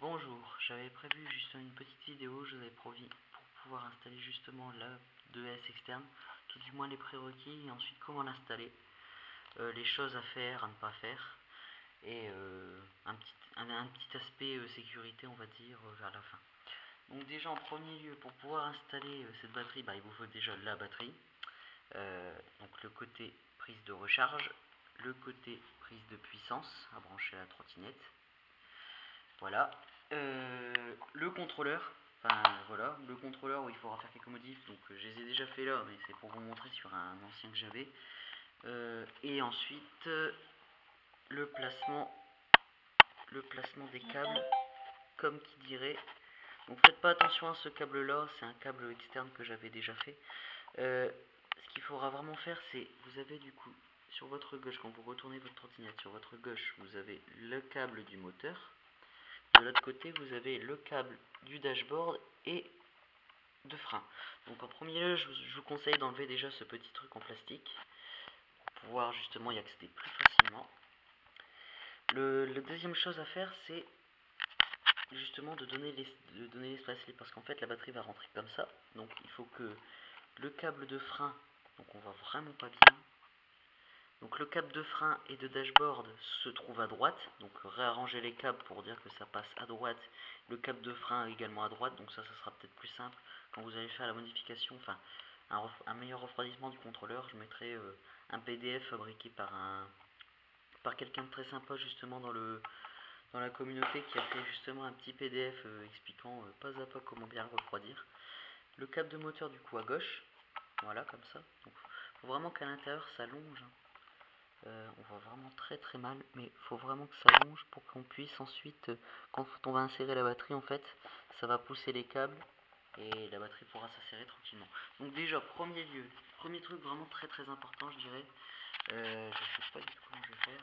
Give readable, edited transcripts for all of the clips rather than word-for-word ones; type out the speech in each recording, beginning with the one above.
Bonjour, j'avais prévu juste une petite vidéo, je vous avais promis pour pouvoir installer justement la 2S externe, tout du moins les prérequis et ensuite comment l'installer, les choses à faire, à ne pas faire et un petit aspect sécurité on va dire vers la fin. Donc déjà en premier lieu pour pouvoir installer cette batterie, il vous faut déjà la batterie, donc le côté prise de recharge, le côté prise de puissance à brancher à la trottinette. Voilà. Le contrôleur, voilà, le contrôleur où il faudra faire quelques modifs, donc je les ai déjà fait là, mais c'est pour vous montrer sur un ancien que j'avais. Et ensuite, le placement des câbles, comme qui dirait. Donc faites pas attention à ce câble là, c'est un câble externe que j'avais déjà fait. Ce qu'il faudra vraiment faire, c'est, vous avez du coup, sur votre gauche, quand vous retournez votre trottinette, sur votre gauche, vous avez le câble du moteur. De l'autre côté, vous avez le câble du dashboard et de frein. Donc en premier lieu, je vous conseille d'enlever déjà ce petit truc en plastique pour pouvoir justement y accéder plus facilement. La deuxième chose à faire, c'est justement de donner l'espace libre, parce qu'en fait la batterie va rentrer comme ça. Donc il faut que le câble de frein, donc on voit vraiment pas bien. Donc le câble de frein et de dashboard se trouve à droite, donc réarranger les câbles pour dire que ça passe à droite, le câble de frein également à droite, donc ça sera peut-être plus simple quand vous allez faire la modification, enfin un meilleur refroidissement du contrôleur. Je mettrai un PDF fabriqué par quelqu'un de très sympa justement dans la communauté, qui a fait justement un petit PDF expliquant pas à pas comment bien le refroidir. Le câble de moteur du coup à gauche, voilà comme ça, donc faut vraiment qu'à l'intérieur ça longe. On voit vraiment très mal, mais il faut vraiment que ça longe pour qu'on puisse ensuite, quand on va insérer la batterie, en fait, ça va pousser les câbles et la batterie pourra s'insérer tranquillement. Donc déjà, premier truc vraiment très important, je dirais. Je sais pas du tout comment je vais faire.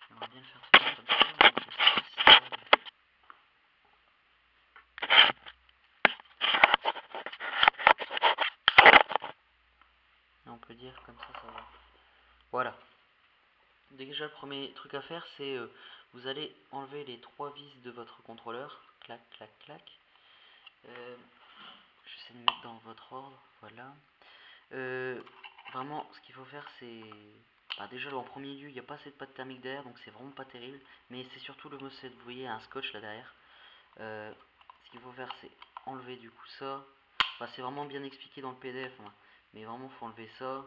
J'aimerais bien le faire tout comme ça. On peut dire comme ça va. Voilà. Déjà, le premier truc à faire, c'est vous allez enlever les 3 vis de votre contrôleur. Clac. J'essaie de mettre dans votre ordre. Voilà. Vraiment, ce qu'il faut faire, c'est... déjà, en premier lieu, il n'y a pas assez de pâte thermique derrière, donc c'est vraiment pas terrible. Mais c'est surtout le MOSFET. Vous voyez, un scotch là derrière. Ce qu'il faut faire, c'est enlever du coup ça. C'est vraiment bien expliqué dans le PDF. Hein. Mais vraiment, il faut enlever ça.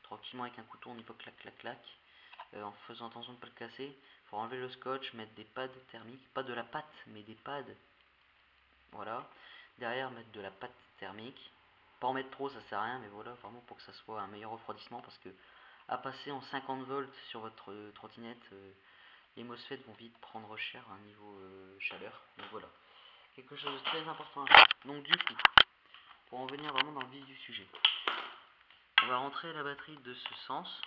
Tranquillement avec un couteau, on n'y peut clac. En faisant attention de ne pas le casser. Il faut enlever le scotch, mettre des pads thermiques. Pas de la pâte, mais des pads. Voilà. Derrière, mettre de la pâte thermique. Pas en mettre trop, ça sert à rien, mais voilà, vraiment pour que ça soit un meilleur refroidissement, parce que à passer en 50 volts sur votre trottinette, les MOSFET vont vite prendre cher à un niveau chaleur. Donc voilà, quelque chose de très important à faire. Donc du coup, pour en venir vraiment dans le vif du sujet, on va rentrer la batterie de ce sens.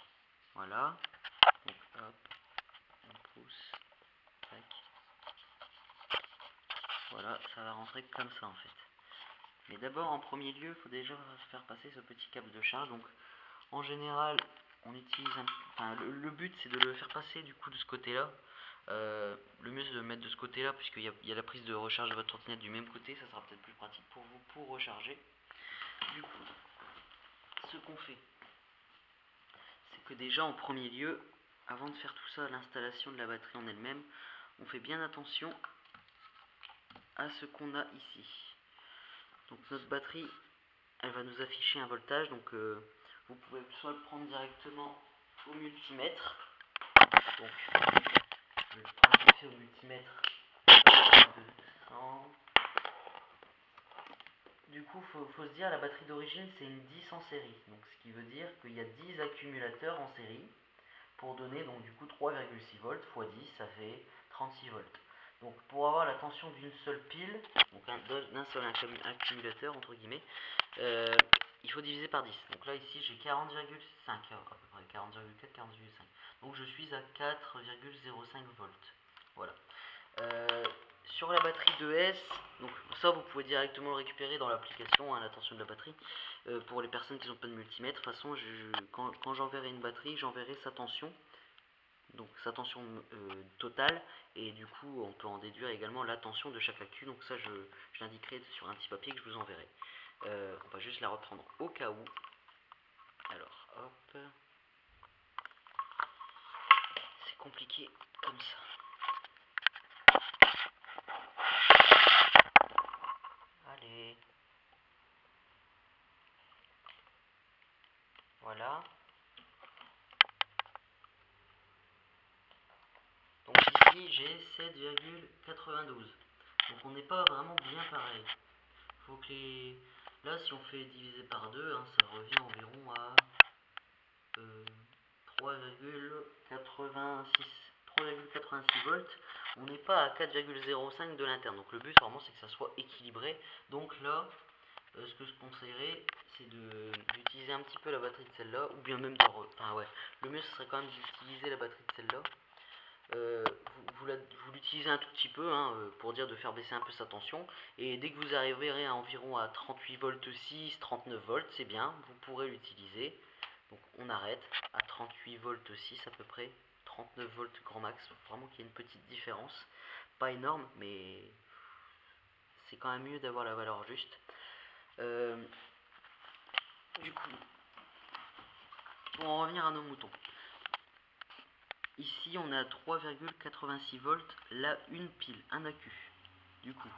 Voilà. Donc hop, on pousse. Tac. Voilà, ça va rentrer comme ça en fait. Mais d'abord, en premier lieu, il faut déjà faire passer ce petit câble de charge. Donc en général, on utilise le but, c'est de le faire passer du coup de ce côté là. Le mieux, c'est de le mettre de ce côté là, puisqu'il y a la prise de recharge de votre trottinette du même côté. Ça sera peut-être plus pratique pour vous pour recharger. Du coup, ce qu'on fait, c'est que déjà en premier lieu, avant de faire tout ça, l'installation de la batterie en elle-même, on fait bien attention à ce qu'on a ici. Donc notre batterie, elle va nous afficher un voltage. Donc vous pouvez soit le prendre directement au multimètre. Donc je vais prendre ici au multimètre. Du coup, faut se dire, la batterie d'origine, c'est une 10 en série. Donc ce qui veut dire qu'il y a 10 accumulateurs en série pour donner donc du coup 3,6 volts x 10, ça fait 36 volts. Donc pour avoir la tension d'une seule pile, donc d'un seul accumulateur entre guillemets, il faut diviser par 10. Donc là ici j'ai 40,5 à peu près, 40,4, 40,5. Donc je suis à 4,05 volts. Voilà. Sur la batterie 2S, donc ça vous pouvez directement le récupérer dans l'application, la tension de la batterie. Pour les personnes qui n'ont pas de multimètre, de toute façon quand j'enverrai une batterie, j'enverrai sa tension donc sa tension totale, et du coup on peut en déduire également la tension de chaque accu. Donc ça je l'indiquerai sur un petit papier que je vous enverrai. On va juste la reprendre au cas où. Alors hop, c'est compliqué comme ça. Allez, voilà. Donc ici j'ai 7,92. Donc on n'est pas vraiment bien pareil. Faut que les... Là si on fait diviser par 2, hein, ça revient environ à 3,86 volts. On n'est pas à 4,05 de l'interne. Donc le but vraiment c'est que ça soit équilibré. Donc là, ce que je conseillerais, c'est d'utiliser un petit peu la batterie de celle-là, ou bien même de... Enfin ouais, le mieux ce serait quand même d'utiliser la batterie de celle-là. Vous l'utilisez un tout petit peu, hein, pour dire de faire baisser un peu sa tension, et dès que vous arriverez à environ à 38 volts 6, 39 volts, c'est bien, vous pourrez l'utiliser. Donc on arrête à 38 volts 6 à peu près, 39 volts grand max, vraiment qu'il y ait une petite différence, pas énorme, mais c'est quand même mieux d'avoir la valeur juste. Du coup, pour en revenir à nos moutons, ici on a 3,86 volts, là une pile, un accu. Du coup,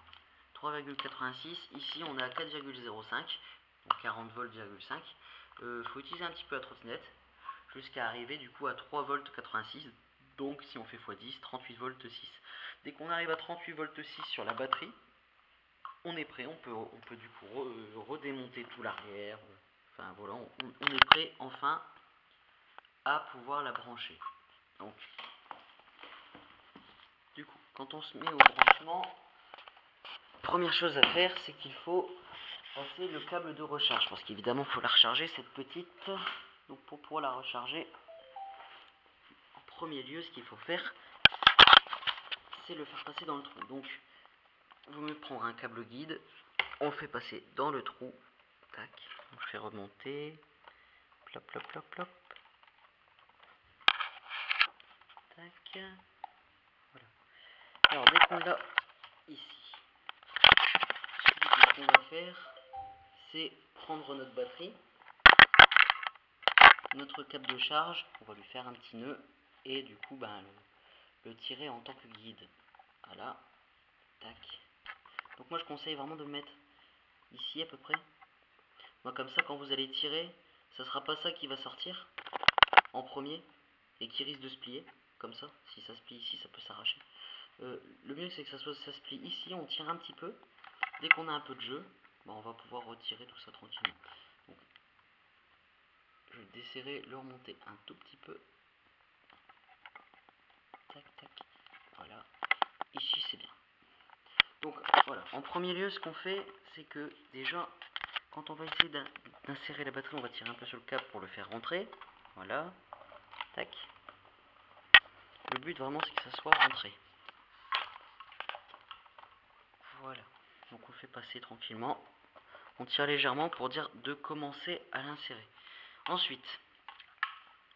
3,86, ici on est à 4,05, donc 40 volts,5. Faut utiliser un petit peu la trottinette jusqu'à arriver du coup à 3 volts 86. Donc si on fait x10, 38 volts 6. Dès qu'on arrive à 38 volts 6 sur la batterie, on est prêt, on peut du coup redémonter tout l'arrière. Enfin voilà, on est prêt enfin à pouvoir la brancher. Donc du coup, quand on se met au branchement, première chose à faire, c'est qu'il faut passer le câble de recharge, parce qu'évidemment il faut la recharger cette petite. Donc pour pouvoir la recharger, en premier lieu ce qu'il faut faire, c'est le faire passer dans le trou. Donc vous me prendre un câble guide, on le fait passer dans le trou, tac, donc je fais remonter, plop plop plop plop, tac, voilà. Alors dès qu'on l'a ici, ce qu'on va faire, c'est prendre notre batterie, notre câble de charge, on va lui faire un petit nœud, et du coup le tirer en tant que guide. Voilà, tac. Donc moi je conseille vraiment de le mettre ici à peu près. Moi comme ça quand vous allez tirer, ça sera pas ça qui va sortir en premier et qui risque de se plier. Comme ça, si ça se plie ici, ça peut s'arracher. Le mieux c'est que ça se plie ici, on tire un petit peu. Dès qu'on a un peu de jeu, on va pouvoir retirer tout ça tranquillement. Donc, je vais desserrer, le remonter un tout petit peu. Tac tac, voilà. Ici c'est bien. Donc voilà, en premier lieu ce qu'on fait, c'est que déjà quand on va essayer d'insérer la batterie, on va tirer un peu sur le câble pour le faire rentrer. Voilà, tac. Le but vraiment c'est que ça soit rentré. Voilà, donc on le fait passer tranquillement. On tire légèrement pour dire de commencer à l'insérer. Ensuite,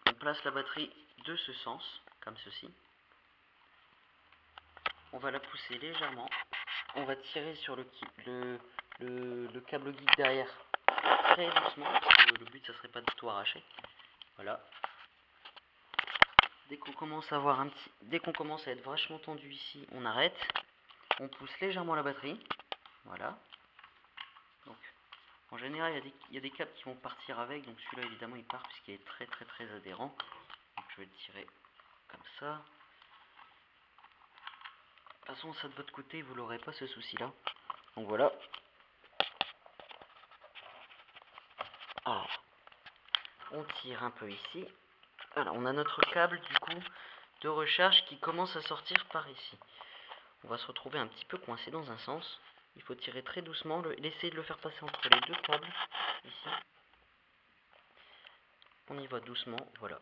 on place la batterie de ce sens, comme ceci. On va la pousser légèrement. On va tirer sur le câble guide derrière très doucement, parce que le but ça serait pas de tout arracher. Voilà. Dès qu'on commence à être vachement tendu ici, on arrête. On pousse légèrement la batterie. Voilà. Donc, en général, il y a des câbles qui vont partir avec. Donc celui-là, évidemment, il part puisqu'il est très très très adhérent. Donc je vais le tirer comme ça. De toute façon, ça de votre côté, vous n'aurez pas ce souci-là. Donc voilà. Alors, on tire un peu ici. Voilà, on a notre câble du coup de recharge qui commence à sortir par ici. On va se retrouver un petit peu coincé dans un sens. Il faut tirer très doucement, essayer de le faire passer entre les deux câbles, ici. On y va doucement, voilà.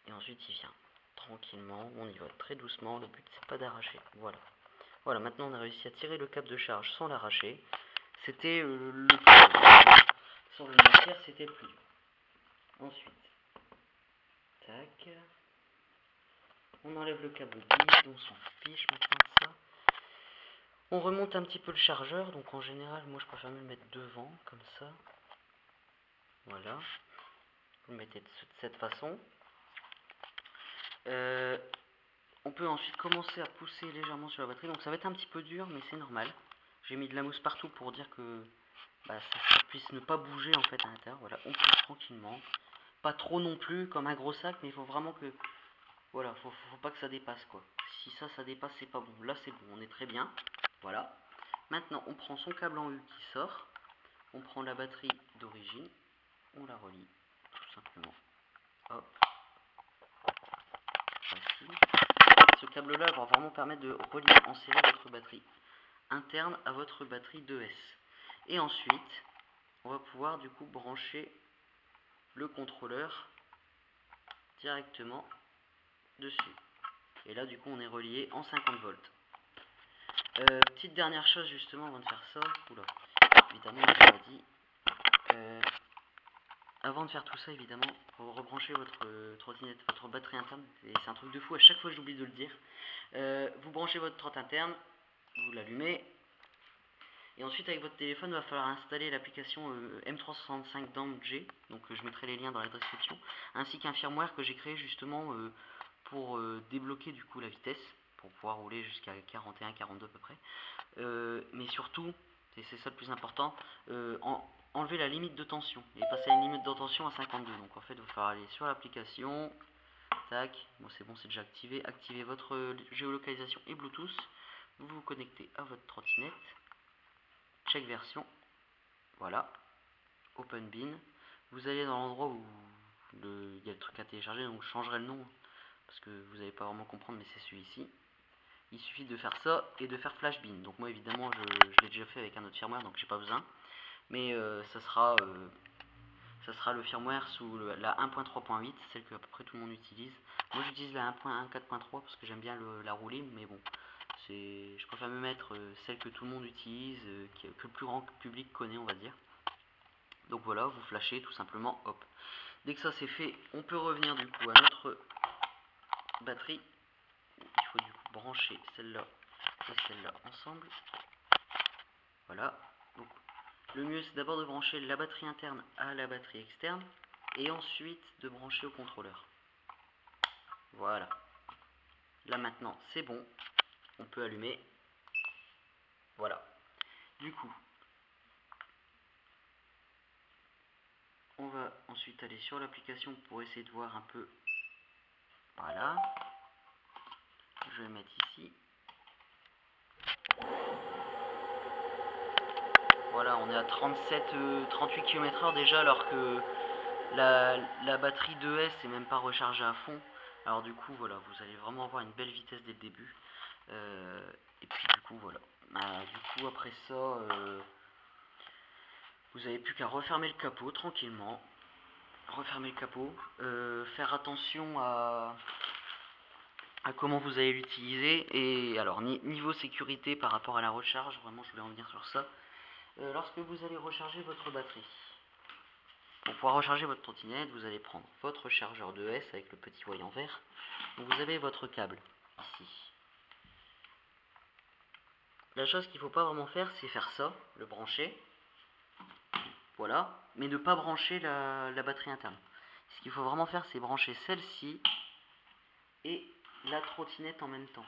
Et ensuite il vient tranquillement, on y va très doucement, le but c'est pas d'arracher, voilà. Voilà, maintenant on a réussi à tirer le câble de charge sans l'arracher. C'était le plus sur le matière, c'était le plus dur. Ensuite, tac. On enlève le câble guide, on s'en fiche maintenant de ça. On remonte un petit peu le chargeur, donc en général, moi je préfère me le mettre devant, comme ça. Voilà. Vous le mettez de cette façon. On peut ensuite commencer à pousser légèrement sur la batterie, donc ça va être un petit peu dur, mais c'est normal. J'ai mis de la mousse partout pour dire que ça puisse ne pas bouger en fait à l'intérieur. Voilà, on pousse tranquillement. Pas trop non plus comme un gros sac, mais il faut vraiment que... Voilà, faut pas que ça dépasse quoi. Si ça dépasse, c'est pas bon. Là c'est bon, on est très bien. Voilà. Maintenant, on prend son câble en U qui sort. On prend la batterie d'origine. On la relie, tout simplement. Hop. Facile. Ce câble-là va vraiment permettre de relier en série votre batterie interne à votre batterie 2S. Et ensuite, on va pouvoir du coup brancher le contrôleur directement dessus. Et là, du coup, on est relié en 50 volts. Petite dernière chose justement avant de faire ça. Oula, évidemment, je l'ai pas dit. Avant de faire tout ça, évidemment, pour rebrancher votre trottinette, votre batterie interne, et c'est un truc de fou, à chaque fois j'oublie de le dire. Vous branchez votre trotte interne, vous l'allumez, et ensuite avec votre téléphone, il va falloir installer l'application M365 DAMG, donc je mettrai les liens dans la description, ainsi qu'un firmware que j'ai créé justement pour débloquer du coup la vitesse, pour pouvoir rouler jusqu'à 41-42 à peu près. Mais surtout, et c'est ça le plus important, enlever la limite de tension et passer à une limite de tension à 52. Donc en fait, il va falloir aller sur l'application, tac, bon c'est déjà activé, activez votre géolocalisation et Bluetooth, vous vous connectez à votre trottinette, check version, voilà, open bin, vous allez dans l'endroit où il y a le truc à télécharger, donc je changerai le nom, parce que vous n'allez pas vraiment comprendre, mais c'est celui-ci. Il suffit de faire ça et de faire flash bin. Donc moi évidemment je l'ai déjà fait avec un autre firmware, donc j'ai pas besoin. Mais ça sera le firmware sous la 1.3.8, celle que à peu près tout le monde utilise. Moi j'utilise la 1.1.4.3 parce que j'aime bien la rouler, mais bon, je préfère me mettre celle que tout le monde utilise, que le plus grand public connaît, on va dire. Donc voilà, vous flashez tout simplement, hop. Dès que ça c'est fait, on peut revenir du coup à notre batterie. Il faut du coup brancher celle-là et celle-là ensemble. Voilà. Donc, le mieux c'est d'abord de brancher la batterie interne à la batterie externe et ensuite de brancher au contrôleur. Voilà. Là maintenant c'est bon. On peut allumer. Voilà. Du coup, on va ensuite aller sur l'application pour essayer de voir un peu. Voilà. Je vais mettre ici. Voilà, on est à 38 km/h déjà, alors que la batterie 2S est même pas rechargée à fond. Alors du coup, voilà, vous allez vraiment avoir une belle vitesse dès le début. Et puis du coup, voilà. Du coup, après ça, vous n'avez plus qu'à refermer le capot tranquillement. Refermer le capot. Faire attention à comment vous allez l'utiliser. Et alors, niveau sécurité par rapport à la recharge, vraiment, je voulais en venir sur ça. Lorsque vous allez recharger votre batterie, pour pouvoir recharger votre trottinette, vous allez prendre votre chargeur 2S avec le petit voyant vert. Donc vous avez votre câble ici. La chose qu'il ne faut pas vraiment faire, c'est faire ça, le brancher. Voilà, mais ne pas brancher la batterie interne. Ce qu'il faut vraiment faire, c'est brancher celle-ci et la trottinette en même temps.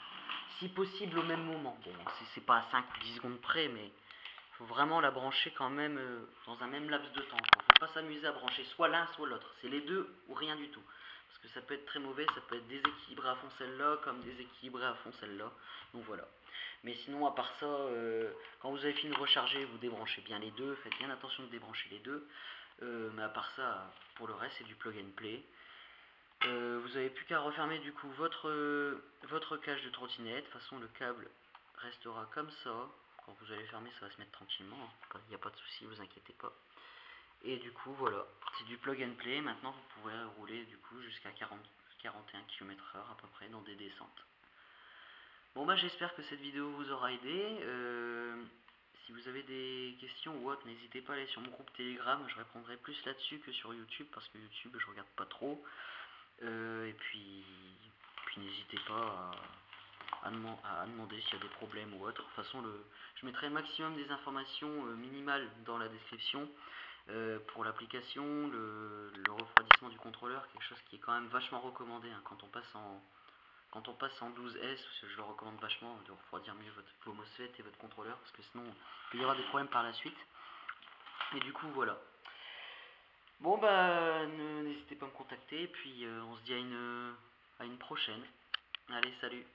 Si possible au même moment. Bon, c'est pas à 5 ou 10 secondes près, mais il faut vraiment la brancher quand même dans un même laps de temps. Il ne faut pas s'amuser à brancher soit l'un soit l'autre. C'est les deux ou rien du tout. Parce que ça peut être très mauvais, ça peut être déséquilibré à fond celle-là, comme déséquilibré à fond celle-là. Donc voilà. Mais sinon, à part ça, quand vous avez fini de recharger, vous débranchez bien les deux. Faites bien attention de débrancher les deux. Mais à part ça, pour le reste, c'est du plug and play. Vous n'avez plus qu'à refermer du coup votre cage de trottinette. De toute façon, le câble restera comme ça. Quand vous allez fermer, ça va se mettre tranquillement. Il n'y a pas de souci, vous inquiétez pas. Et du coup, voilà, c'est du plug and play. Maintenant, vous pourrez rouler du coup jusqu'à 41 km/h à peu près dans des descentes. Bon bah j'espère que cette vidéo vous aura aidé. Si vous avez des questions ou autres, n'hésitez pas à aller sur mon groupe Telegram. Je répondrai plus là-dessus que sur YouTube parce que YouTube je regarde pas trop. Et puis n'hésitez pas à demander s'il y a des problèmes ou autre. De toute façon, je mettrai le maximum des informations minimales dans la description pour l'application, le refroidissement du contrôleur, quelque chose qui est quand même vachement recommandé hein, quand on passe en 12S, parce que je le recommande vachement de refroidir mieux vos MOSFET et votre contrôleur, parce que sinon il peut y avoir des problèmes par la suite. Et du coup voilà. Bon bah n'hésitez pas à me contacter, et puis on se dit à une prochaine. Allez, salut.